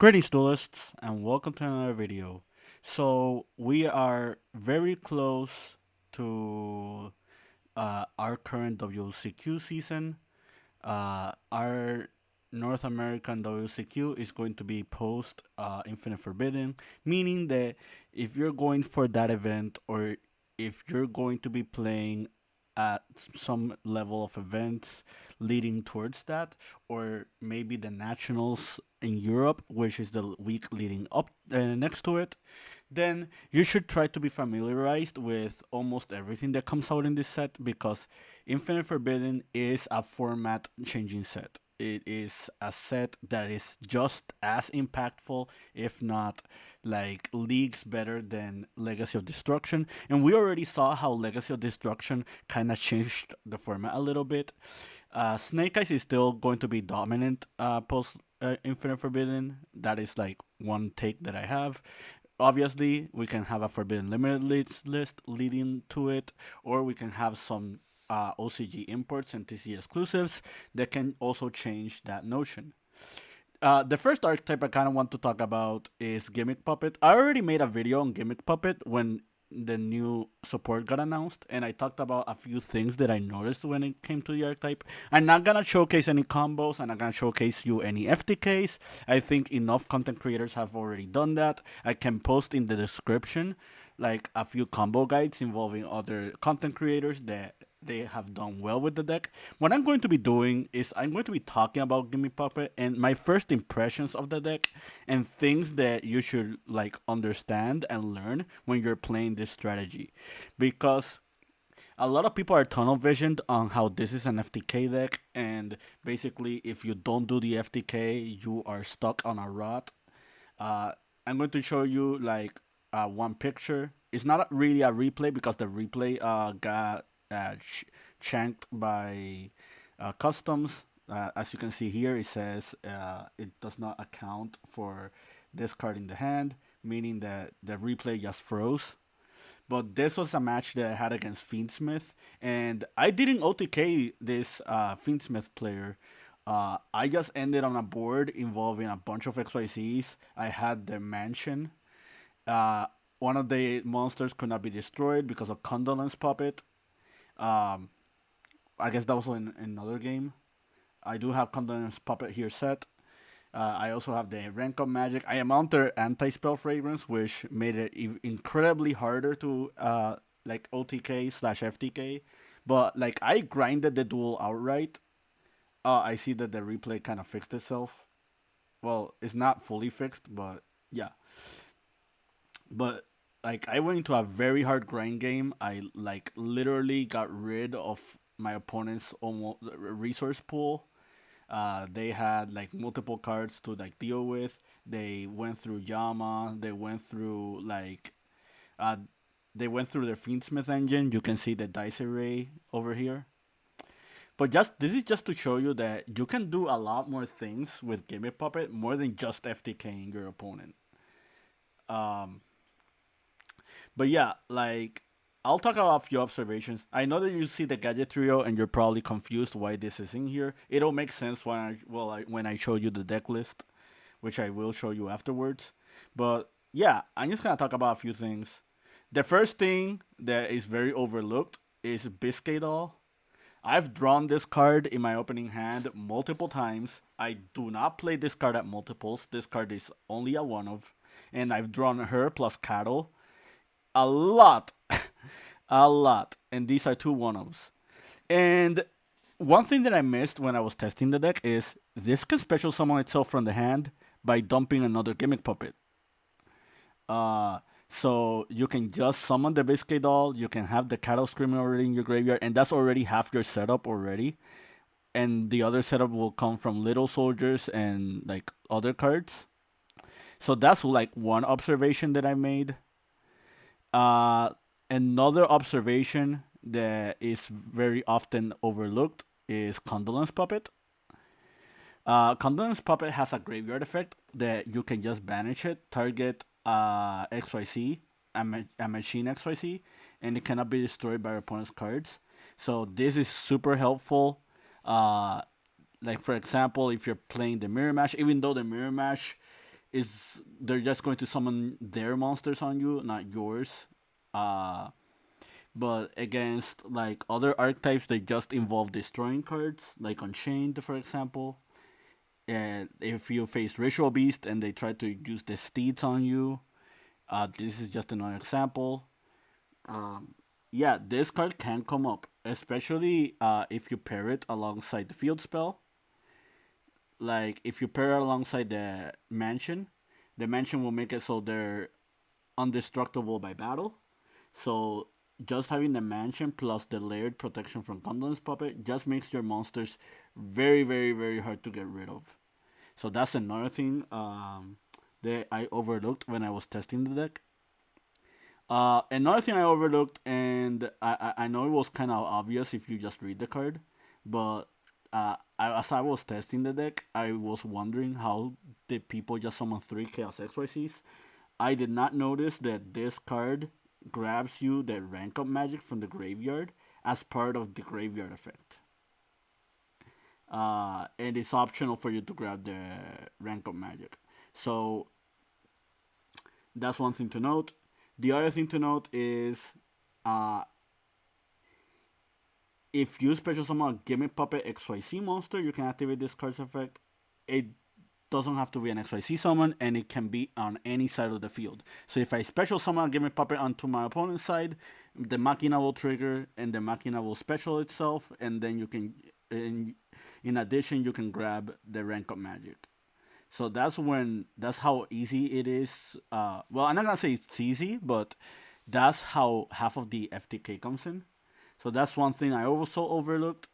Greetings, duelists, and welcome to another video. So we are very close to our current WCQ season. Our North American WCQ is going to be post Infinite Forbidden, meaning that if you're going for that event or if you're going to be playing at some level of events leading towards that, or maybe the nationals in Europe, which is the week leading up next to it, then you should try to be familiarized with almost everything that comes out in this set because Infinite Forbidden is a format changing set. It is a set that is just as impactful, if not like leagues better than Legacy of Destruction. And we already saw how Legacy of Destruction kind of changed the format a little bit. Snake Eyes is still going to be dominant post Infinite Forbidden. That is like one take that I have. Obviously, we can have a Forbidden Limited list leading to it, or we can have some OCG imports and TC exclusives that can also change that notion. The first archetype I kind of want to talk about is Gimmick Puppet. I already made a video on Gimmick Puppet when the new support got announced, and I talked about a few things that I noticed when it came to the archetype. I'm not gonna showcase any combos. I'm not gonna showcase you any FTKs. I think enough content creators have already done that. I can post in the description like a few combo guides involving other content creators that they have done well with the deck. What I'm going to be doing is I'm going to be talking about Gimme Puppet and my first impressions of the deck and things that you should like understand and learn when you're playing this strategy. Because a lot of people are tunnel visioned on how this is an FTK deck, and basically if you don't do the FTK, you are stuck on a rot. uh, I'm going to show you like one picture. It's not really a replay because the replay got chanked by customs. As you can see here, it says it does not account for this card in the hand, meaning that the replay just froze. But this was a match that I had against Fiendsmith, and I didn't OTK this Fiendsmith player. I just ended on a board involving a bunch of XYZs. I had the mansion. Uh, One of the monsters could not be destroyed because of Condolence Puppet. Um, I guess that was in another game. I do have Condolence Puppet here set. I also have the rank up magic. I am on their anti spell fragrance, which made it incredibly harder to like OTK slash FTK. But like I grinded the duel outright. I see that the replay kind of fixed itself. Well, it's not fully fixed, but yeah. But like I went into a very hard grind game. I like literally got rid of my opponent's almost resource pool. They had like multiple cards to like deal with. They went through Yama. They went through like uh, they went through their Fiendsmith engine. You can see the dice array over here. But just this is just to show you that you can do a lot more things with Gimmick Puppet more than just FTKing your opponent. Um, but yeah, like I'll talk about a few observations. I know that you see the gadget trio and you're probably confused why this is in here. It'll make sense when I show you the deck list, which I will show you afterwards. But yeah, I'm just gonna talk about a few things. The first thing that is very overlooked is Biscay Doll. I've drawn this card in my opening hand multiple times. I do not play this card at multiples. This card is only a one of. And I've drawn her plus Cattle a lot. A lot. And these are two one ofs. And one thing that I missed when I was testing the deck is this can special summon itself from the hand by dumping another Gimmick Puppet. Uh, so you can just summon the Biscay Doll. You can have the Cattle Screaming already in your graveyard, and that's already half your setup already. And the other setup will come from Little Soldiers and like other cards. So that's like one observation that I made. Uh, Another observation that is very often overlooked is Condolence Puppet. Condolence Puppet has a graveyard effect that you can just banish it, target XYZ, a machine XYZ, and it cannot be destroyed by your opponent's cards. So this is super helpful. Uh, like for example, if you're playing the mirror match, even though the mirror match is they're just going to summon their monsters on you, not yours. Uh, but against like other archetypes, they just involve destroying cards, like Unchained, for example. And if you face Ritual Beast and they try to use the steeds on you, this is just another example. Um, yeah, this card can come up, especially if you pair it alongside the field spell. Like if you pair it alongside the mansion will make it so they're undestructible by battle. So just having the mansion plus the layered protection from Gundam's puppet just makes your monsters very, very, very hard to get rid of. So that's another thing that I overlooked when I was testing the deck. Another thing I overlooked, and I know it was kind of obvious if you just read the card, but as I was testing the deck, I was wondering how did people just summon 3 Chaos XYZs. I did not notice that this card grabs you the rank up magic from the graveyard as part of the graveyard effect. And it's optional for you to grab the rank up magic. So that's one thing to note. The other thing to note is uh, if you special summon a Gimmick Puppet XYZ monster, you can activate this card's effect. It doesn't have to be an XYZ summon, and it can be on any side of the field. So if I special summon a Gimmick Puppet onto my opponent's side, the Machina will trigger, and the Machina will special itself, and then you can, in addition, you can grab the rank up magic. So that's how easy it is. Well, I'm not gonna say it's easy, but that's how half of the FTK comes in. So that's one thing I also overlooked.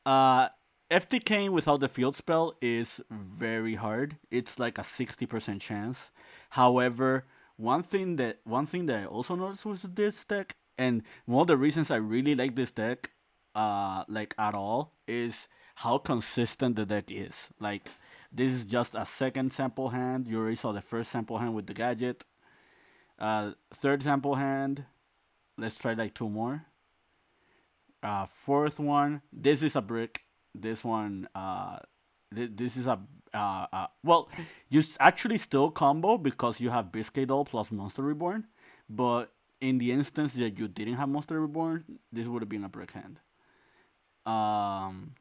Uh, FTK without the field spell is very hard. It's like a 60% chance. However, one thing that I also noticed with this deck, and one of the reasons I really like this deck, like at all, is how consistent the deck is. Like this is just a second sample hand. You already saw the first sample hand with the gadget. Third sample hand. Let's try like 2 more. Fourth one. This is a brick. This one. This is a. Well, you actually still combo because you have Biscay Doll plus Monster Reborn, but in the instance that you didn't have Monster Reborn, this would have been a brick hand. Um,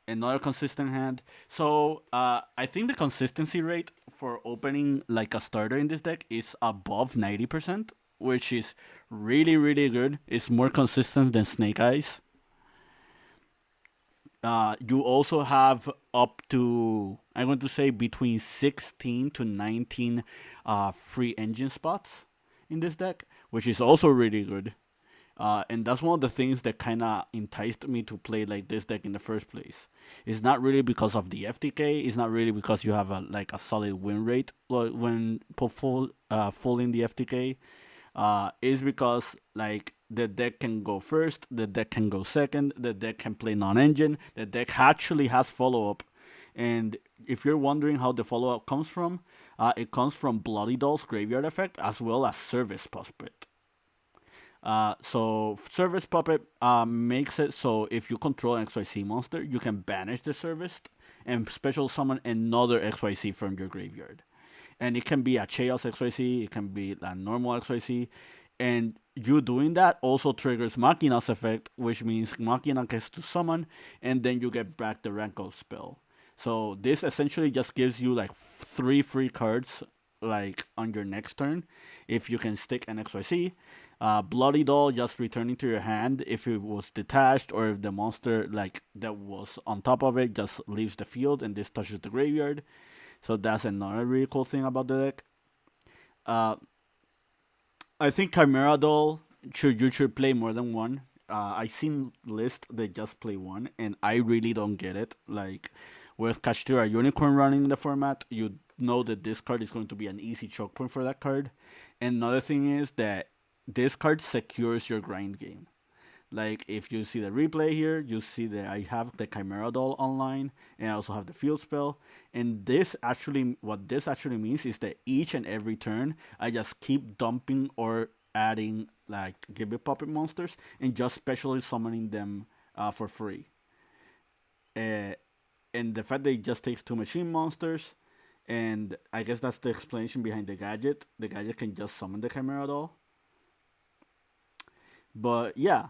Another consistent hand. So I think the consistency rate for opening like a starter in this deck is above 90%, which is really really good. It's more consistent than Snake Eyes. You also have up to, I'm going to say, between 16 to 19 free engine spots in this deck, which is also really good. And that's one of the things that kind of enticed me to play like this deck in the first place. It's not really because of the FTK. It's not really because you have a solid win rate when put full in the FTK. Is because like the deck can go first, the deck can go second, the deck can play non-engine, the deck actually has follow-up. And if you're wondering how the follow-up comes from, it comes from Bloody Doll's graveyard effect as well as Service Puppet. So Service Puppet makes it so if you control an XYZ monster, you can banish the service and special summon another XYZ from your graveyard. And it can be a Chaos XYZ, it can be a normal XYZ. And you doing that also triggers Machina's effect, which means Machina gets to summon, and then you get back the Rankle spell. So this essentially just gives you like 3 free cards like on your next turn if you can stick an XYZ. Bloody Doll just returning to your hand if it was detached or if the monster like that was on top of it just leaves the field and this touches the graveyard. So that's another really cool thing about the deck. Uh, I think Chimera Doll you should play more than one. I seen lists that just play one, and I really don't get it. Like with Kashtira Unicorn running in the format, you know that this card is going to be an easy choke point for that card. And another thing is that this card secures your grind game. Like if you see the replay here, you see that I have the Chimera Doll online and I also have the field spell. And what this actually means is that each and every turn, I just keep dumping or adding like Gimmick Puppet monsters and just specially summoning them for free. Uh, and the fact that it just takes two machine monsters, and I guess that's the explanation behind the gadget. The gadget can just summon the Chimera doll. But yeah,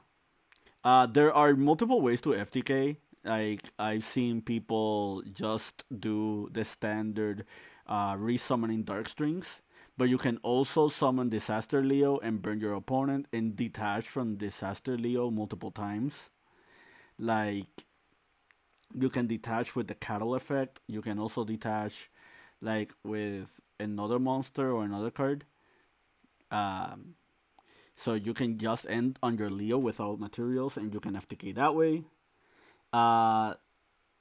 there are multiple ways to FTK. Like I've seen people just do the standard resummoning dark strings, but you can also summon Disaster Leo and burn your opponent and detach from Disaster Leo multiple times. Like you can detach with the cattle effect. You can also detach like with another monster or another card. Um, so you can just end on your Leo without materials, and you can FTK that way. Uh,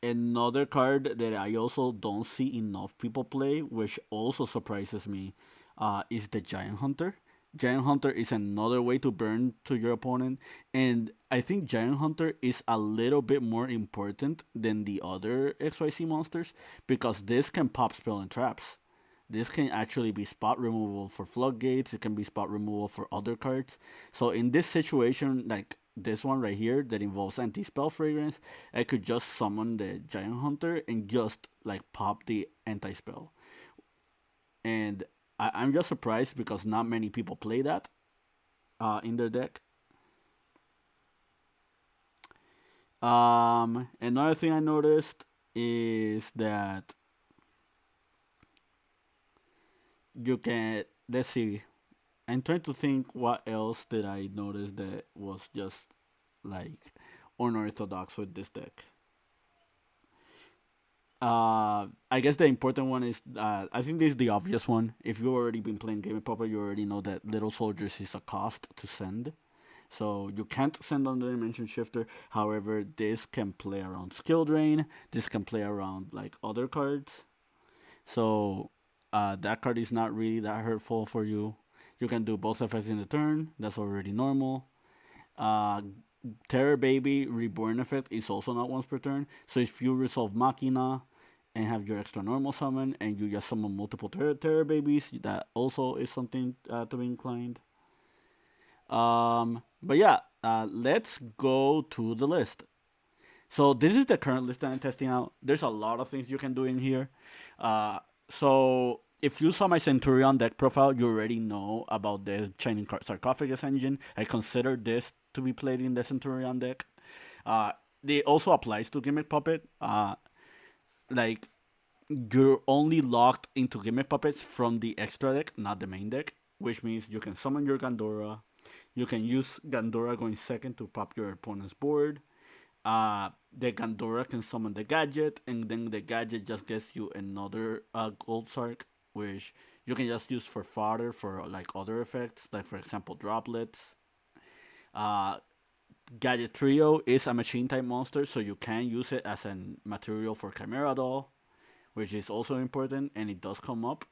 Another card that I also don't see enough people play, which also surprises me, is the Giant Hunter. Giant Hunter is another way to burn to your opponent, and I think Giant Hunter is a little bit more important than the other XYZ monsters because this can pop spell and traps. This can actually be spot removal for floodgates. It can be spot removal for other cards. So in this situation, like this one right here that involves anti-spell fragrance, I could just summon the Giant Hunter and just like pop the anti-spell. And I'm just surprised because not many people play that in their deck. Another thing I noticed is that you can, let's see, I'm trying to think what else did I notice that was just like unorthodox with this deck. I guess the important one is I think this is the obvious one. If you've already been playing Gimmick Puppet, you already know that Little Soldiers is a cost to send. So you can't send on the Dimension Shifter. However, this can play around Skill Drain. This can play around like other cards. So that card is not really that hurtful for you. You can do both effects in the turn. That's already normal. Uh, Terror Baby Reborn effect is also not once per turn. So if you resolve Machina and have your extra normal summon and you just summon multiple Terror Babies, that also is something to be inclined. But yeah, let's go to the list. So this is the current list that I'm testing out. There's a lot of things you can do in here. Uh, so if you saw my Centurion deck profile, you already know about the Shining Sarcophagus engine. I consider this to be played in the Centurion deck. Uh, it also applies to Gimmick Puppet. Like you're only locked into Gimmick Puppets from the extra deck, not the main deck, which means you can summon your Gandora. You can use Gandora going second to pop your opponent's board. The Gandora can summon the gadget, and then the gadget just gets you another Gold Sark, which you can just use for fodder for like other effects, like for example droplets. Uh, Gadget Trio is a machine type monster, so you can use it as a material for Chimera Doll, which is also important, and it does come up.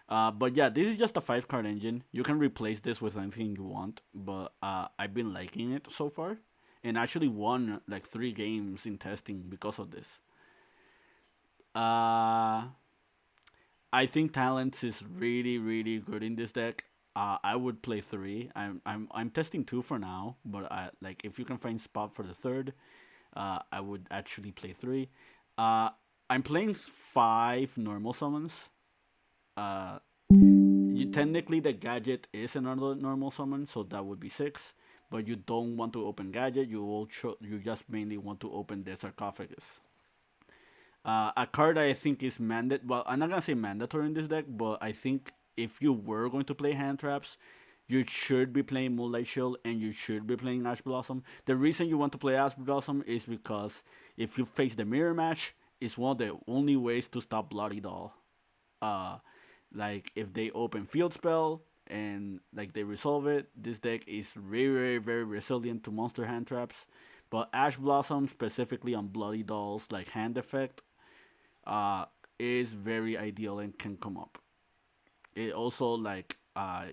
But yeah, this is just a 5 card engine. You can replace this with anything you want, but I've been liking it so far, and actually won like 3 games in testing because of this. Uh, I think Talents is really really good in this deck. I would play 3. I'm testing 2 for now, but like if you can find spot for the third, I would actually play 3. Uh, I'm playing 5 normal summons. Uh, Technically the gadget is another normal summon, so that would be 6. But you don't want to open gadget. You just mainly want to open the sarcophagus. A card I think is mandate. Well, I'm not gonna say mandatory in this deck, but I think if you were going to play hand traps, you should be playing Moonlight Shield and you should be playing Ash Blossom. The reason you want to play Ash Blossom is because if you face the mirror match, it's one of the only ways to stop Bloody Doll. Uh, like if they open field spell and like they resolve it, this deck is very resilient to monster hand traps. But Ash Blossom specifically on Bloody Dolls like hand effect uh is very ideal and can come up. It also like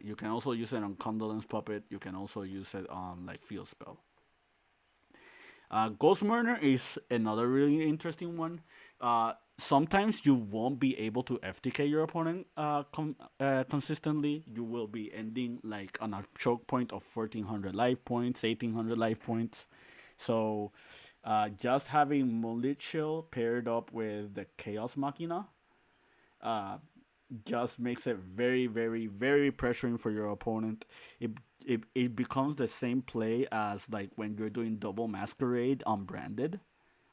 you can also use it on Condolence Puppet. You can also use it on like field spell. Ghost Murder is another really interesting one. Sometimes you won't be able to FTK your opponent consistently. You will be ending like on a choke point of 1400 life points, 1800 life points. So Just having Mullet Chill paired up with the Chaos Machina uh, just makes it very, very, very pressuring for your opponent. It becomes the same play as like when you're doing double masquerade on branded,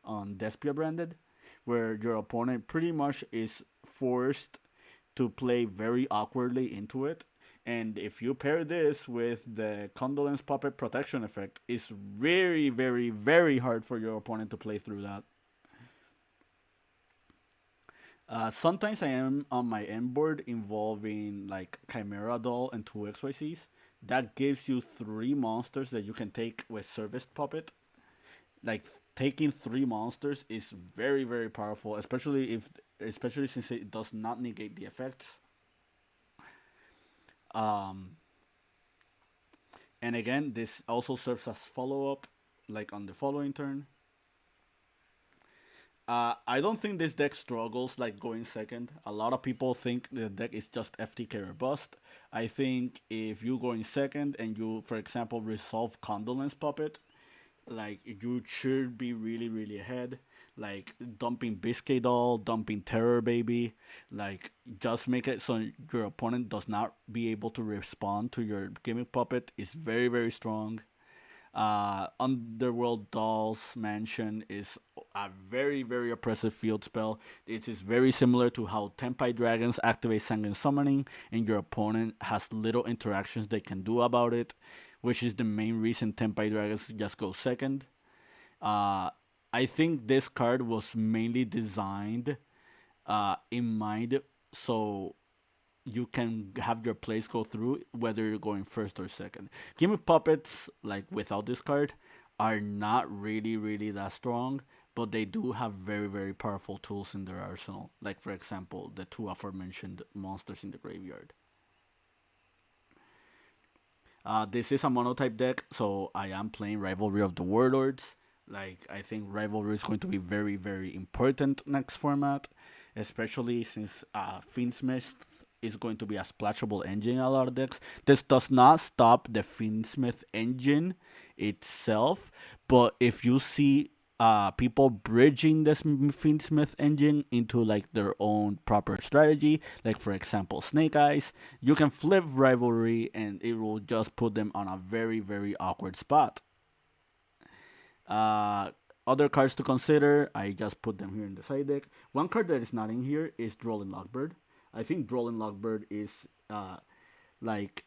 on Despia branded, where your opponent pretty much is forced to play very awkwardly into it. And if you pair this with the Condolence Puppet protection effect, it's very, very, very hard for your opponent to play through that. Sometimes I am on my end board involving like Chimera Doll and two XYCs. That gives you three monsters that you can take with Service Puppet. Like taking three monsters is very very powerful, especially since it does not negate the effects. Um, and again, this also serves as follow up, like on the following turn. I don't think this deck struggles like going second. A lot of people think the deck is just FTK or bust. I think if you go in second and you, for example, resolve Condolence Puppet, like you should be really really ahead. Like dumping Biscuit Doll, dumping Terror Baby, like just make it so your opponent does not be able to respond to your Gimmick Puppet is very very strong. Underworld Dolls Mansion is a very, very oppressive field spell. It is very similar to how Tempai Dragons activate Sanguine Summoning, and your opponent has little interactions they can do about it, which is the main reason Tempai Dragons just go second. Uh, I think this card was mainly designed in mind so you can have your plays go through whether you're going first or second. Gimmick Puppets, like without this card, are not really, really that strong, but they do have very, very powerful tools in their arsenal. Like, for example, the two aforementioned monsters in the graveyard. This is a monotype deck, so I am playing Rivalry of the Warlords. Like, I think Rivalry is going to be very, very important next format, especially since Fiendsmith is going to be a splashable engine in a lot of decks. This does not stop the Fiendsmith engine itself, but if you see people bridging this Fiendsmith engine into like their own proper strategy, like for example Snake Eyes, you can flip Rivalry and it will just put them on a very very awkward spot. Uh, Other cards to consider, I just put them here in the side deck. One card that is not in here is Drolling Lockbird. I think Drolling Lockbird is like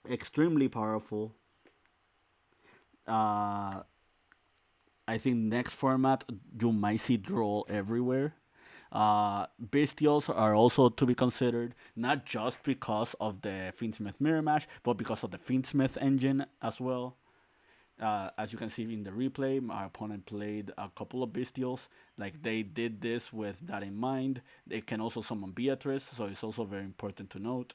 extremely powerful. Uh, I think next format you might see Droll everywhere. Bestials are also to be considered, not just because of the Fiendsmith Mirror Match, but because of the Fiendsmith engine as well. As you can see in the replay, my opponent played a couple of Bestials. Like they did this with that in mind. They can also summon Beatrice, so it's also very important to note.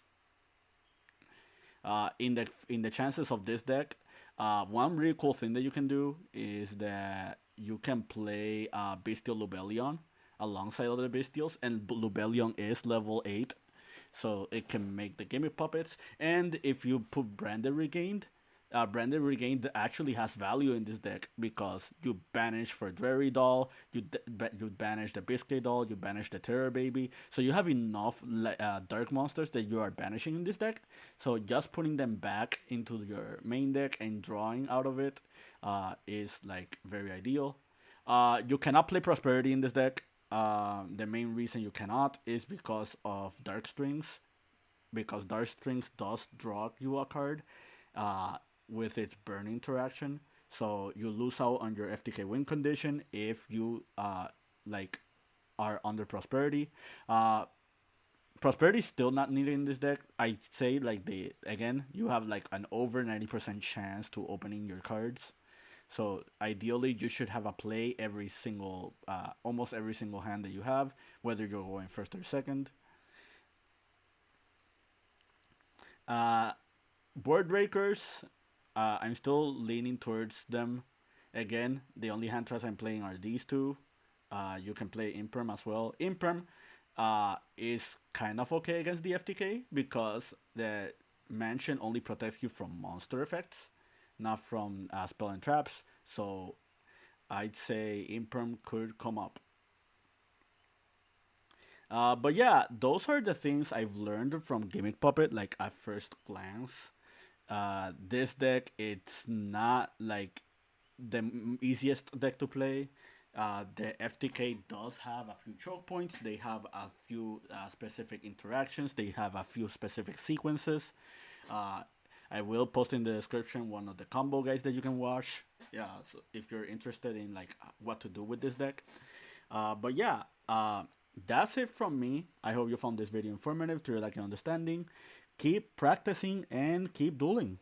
In the chances of this deck, one really cool thing that you can do is that you can play Bestial Lubellion alongside other Bestials, and Lubellion is level 8, so it can make the Gimmick Puppets. And if you put Branded Regained actually has value in this deck because you banish for Dreary Doll, you banish the Biscuit Doll, you banish the Terror Baby, so you have enough dark monsters that you are banishing in this deck. So just putting them back into your main deck and drawing out of it is like very ideal. You cannot play Prosperity in this deck. The main reason you cannot is because of Dark Strings, because Dark Strings does draw you a card uh, with its burn interaction. So you lose out on your FTK win condition if you like are under Prosperity. Uh, Prosperity is still not needed in this deck. I'd say like the again you have like an over 90% chance to opening your cards. So ideally, you should have a play every single, almost every single hand that you have, whether you're going first or second. Uh, Board breakers, I'm still leaning towards them. Again, the only hand traps I'm playing are these two. You can play Imperm as well. Imperm is kind of okay against the FTK because the mansion only protects you from monster effects, not from spell and traps. So I'd say Imperm could come up. But yeah, those are the things I've learned from Gimmick Puppet, like at first glance. This deck, it's not like the easiest deck to play. The FTK does have a few choke points. They have a few specific interactions. They have a few specific sequences. Uh, I will post in the description one of the combo guides that you can watch. Yeah, so if you're interested in like what to do with this deck. But yeah, that's it from me. I hope you found this video informative to your like and understanding. Keep practicing and keep dueling.